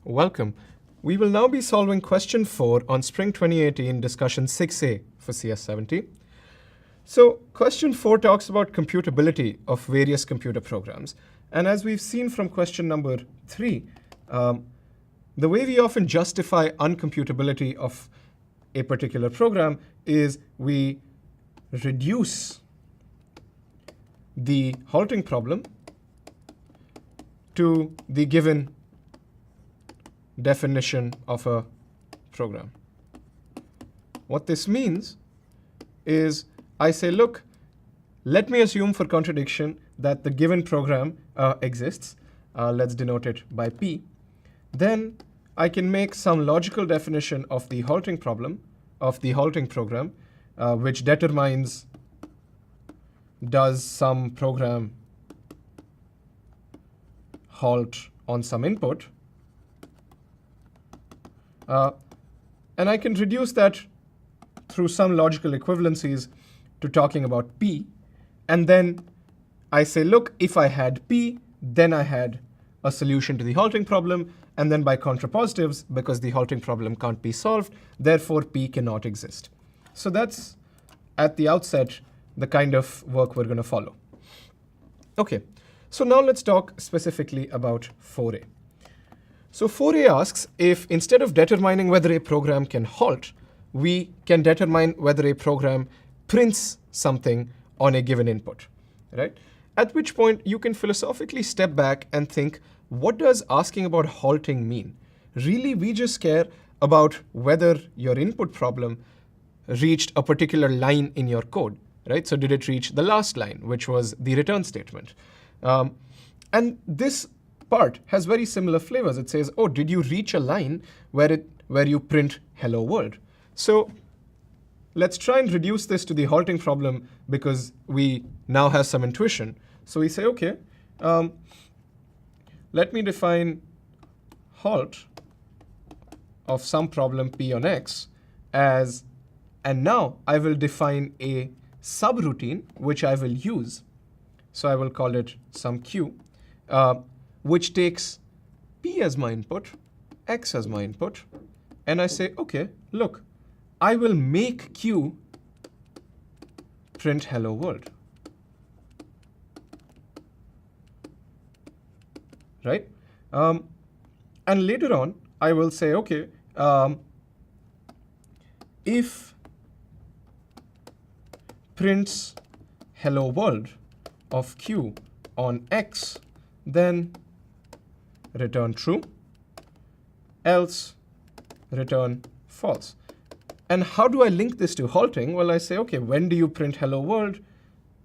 Welcome. We will now be solving question 4 on Spring 2018 discussion 6A for CS70. So question 4 talks about computability of various computer programs. And as we've seen from question number 3, the way we often justify uncomputability of a particular program is we reduce the halting problem to the given definition of a program. What this means is I say, look, let me assume for contradiction that the given program exists. Let's denote it by P. Then I can make some logical definition of the halting problem, of the halting program, which determines does some program halt on some input. And I can reduce that through some logical equivalencies to talking about P. And then I say, look, if I had P, then I had a solution to the halting problem. And then by contrapositives, because the halting problem can't be solved, therefore P cannot exist. So that's, at the outset, the kind of work we're going to follow. OK, so now let's talk specifically about 4A. So 4A asks if instead of determining whether a program can halt, we can determine whether a program prints something on a given input, right? At which point you can philosophically step back and think, what does asking about halting mean? Really, we just care about whether your input problem reached a particular line in your code, right? So did it reach the last line, which was the return statement? And this part has very similar flavors. It says, oh, did you reach a line where you print hello world? So let's try and reduce this to the halting problem because we now have some intuition. So we say, OK, let me define halt of some problem P on X as, and now I will define a subroutine which I will use. So I will call it some Q, which takes P as my input, X as my input. And I say, OK, look, I will make Q print hello world. Right? And later on, I will say, OK, if prints hello world of Q on X, then return true, else return false. And how do I link this to halting? Well, I say, OK, when do you print hello world?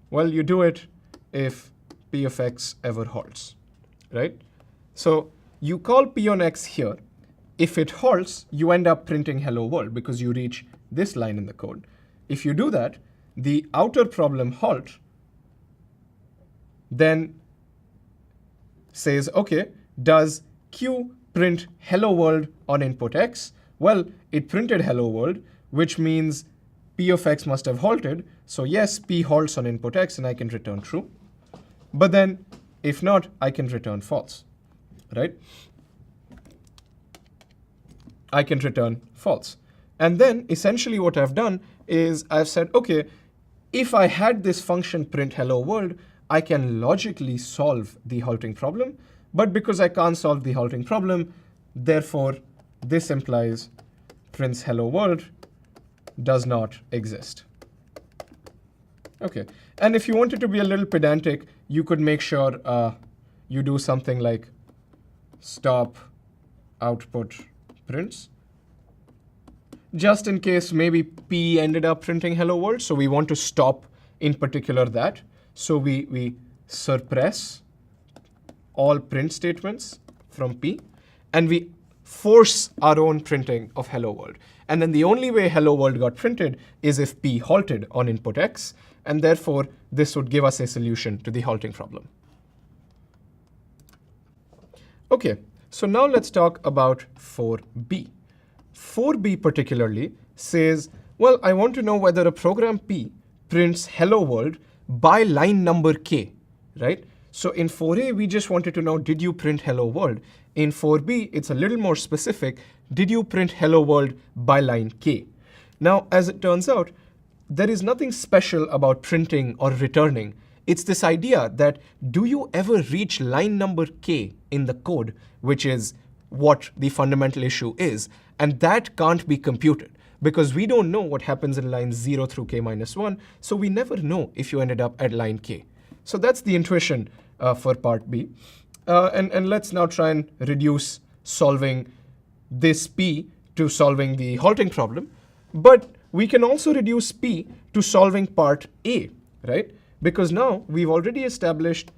Well, you do it if P of X ever halts, right? So you call P on X here. If it halts, you end up printing hello world because you reach this line in the code. If you do that, the outer problem halt then says, OK, does Q print hello world on input X? Well, it printed hello world, which means P of X must have halted. So yes, P halts on input X, and I can return true. But then, if not, I can return false, right? I can return false. And then, essentially what I've done is I've said, OK, if I had this function print hello world, I can logically solve the halting problem. But because I can't solve the halting problem, therefore, this implies prints hello world does not exist. OK. And if you wanted to be a little pedantic, you could make sure you do something like stop output prints, just in case maybe P ended up printing hello world. So we want to stop in particular that. So we suppress all print statements from P, and we force our own printing of hello world. And then the only way hello world got printed is if P halted on input X, and therefore this would give us a solution to the halting problem. OK, so now let's talk about 4B. 4B particularly says, well, I want to know whether a program P prints hello world by line number K, right? So in 4a, we just wanted to know, did you print hello world? In 4b, it's a little more specific. Did you print hello world by line k? Now, as it turns out, there is nothing special about printing or returning. It's this idea that do you ever reach line number k in the code, which is what the fundamental issue is, and that can't be computed because we don't know what happens in lines 0 through k minus 1, so we never know if you ended up at line k. So that's the intuition for part B. And let's now try and reduce solving this P to solving the halting problem. But we can also reduce P to solving part A, right? Because now we've already established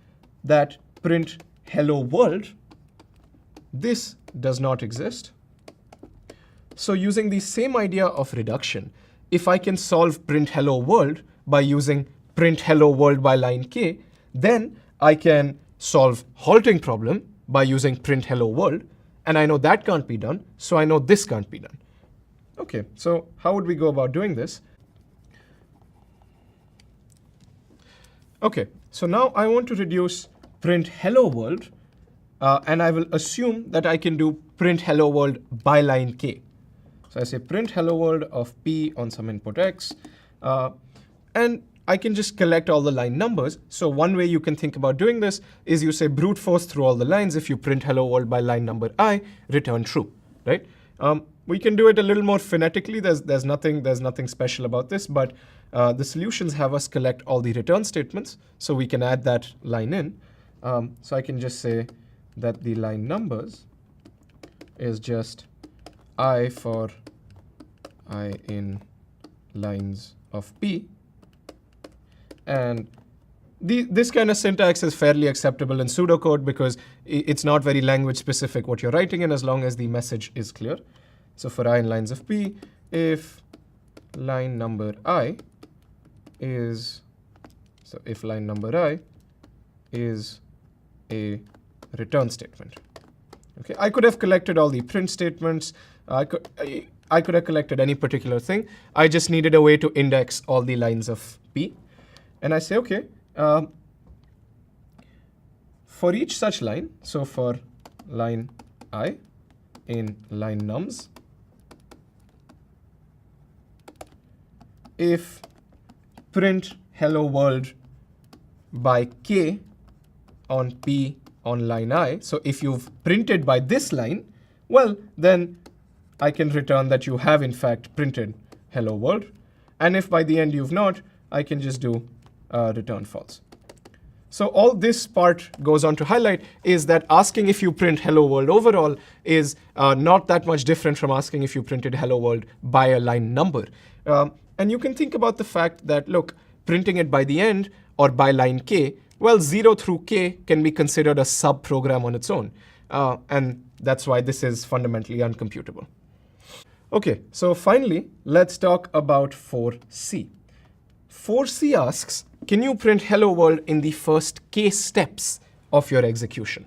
that print hello world, this does not exist. So using the same idea of reduction, if I can solve print hello world by using print hello world by line k, then I can solve halting problem by using print hello world. And I know that can't be done, so I know this can't be done. OK, so how would we go about doing this? OK, so now I want to reduce print hello world, and I will assume that I can do print hello world by line k. So I say print hello world of P on some input x, and I can just collect all the line numbers. So one way you can think about doing this is you say brute force through all the lines. If you print hello world by line number I, return true, right? We can do it a little more phonetically. There's nothing special about this, but the solutions have us collect all the return statements, so we can add that line in. So I can just say that the line numbers is just I for I in lines of P. And this kind of syntax is fairly acceptable in pseudocode because it's not very language specific what you're writing in as long as the message is clear. So for I in lines of P, if line number I is, so if line number I is a return statement. Okay, I could have collected all the print statements. I could have collected any particular thing. I just needed a way to index all the lines of P. And I say, OK, for each such line, so for line I in line nums, if print hello world by k on P on line I, so if you've printed by this line, well, then I can return that you have in fact printed hello world. And if by the end you've not, I can just do return false. So all this part goes on to highlight is that asking if you print hello world overall is not that much different from asking if you printed hello world by a line number. And you can think about the fact that, look, printing it by the end or by line k, well, 0 through k can be considered a sub-program on its own. And that's why this is fundamentally uncomputable. OK, so finally, let's talk about 4c. 4c asks, can you print hello world in the first k steps of your execution?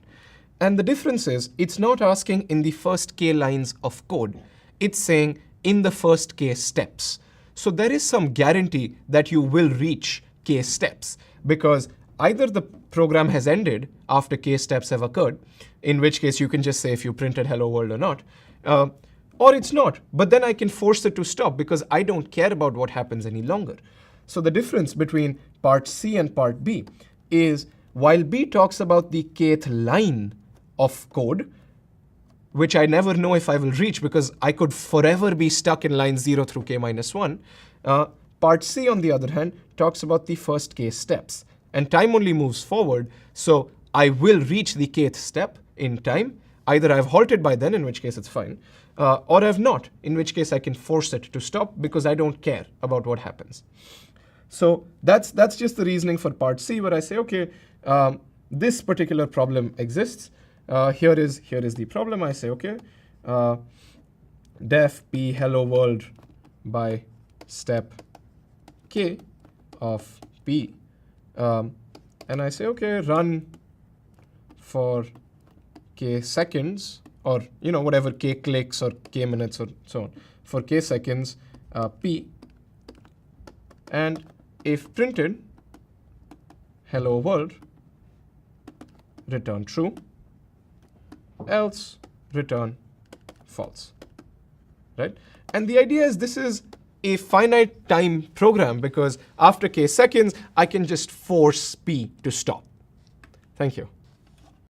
And the difference is, it's not asking in the first k lines of code. It's saying in the first k steps. So there is some guarantee that you will reach k steps, because either the program has ended after k steps have occurred, in which case you can just say if you printed hello world or not, or it's not. But then I can force it to stop because I don't care about what happens any longer. So the difference between part C and part B is while B talks about the kth line of code, which I never know if I will reach because I could forever be stuck in line 0 through k minus 1, part C, on the other hand, talks about the first k steps. And time only moves forward, so I will reach the kth step in time. Either I've halted by then, in which case it's fine, or I've not, in which case I can force it to stop because I don't care about what happens. So that's just the reasoning for part C, where I say, OK, this particular problem exists. Here is the problem. I say, OK, def p hello world by step k of p. And I say, OK, run for k seconds, or whatever k clicks or k minutes or so on, for k seconds p. And if printed hello world, return true, else return false, right? And the idea is this is a finite time program because after k seconds, I can just force P to stop. Thank you.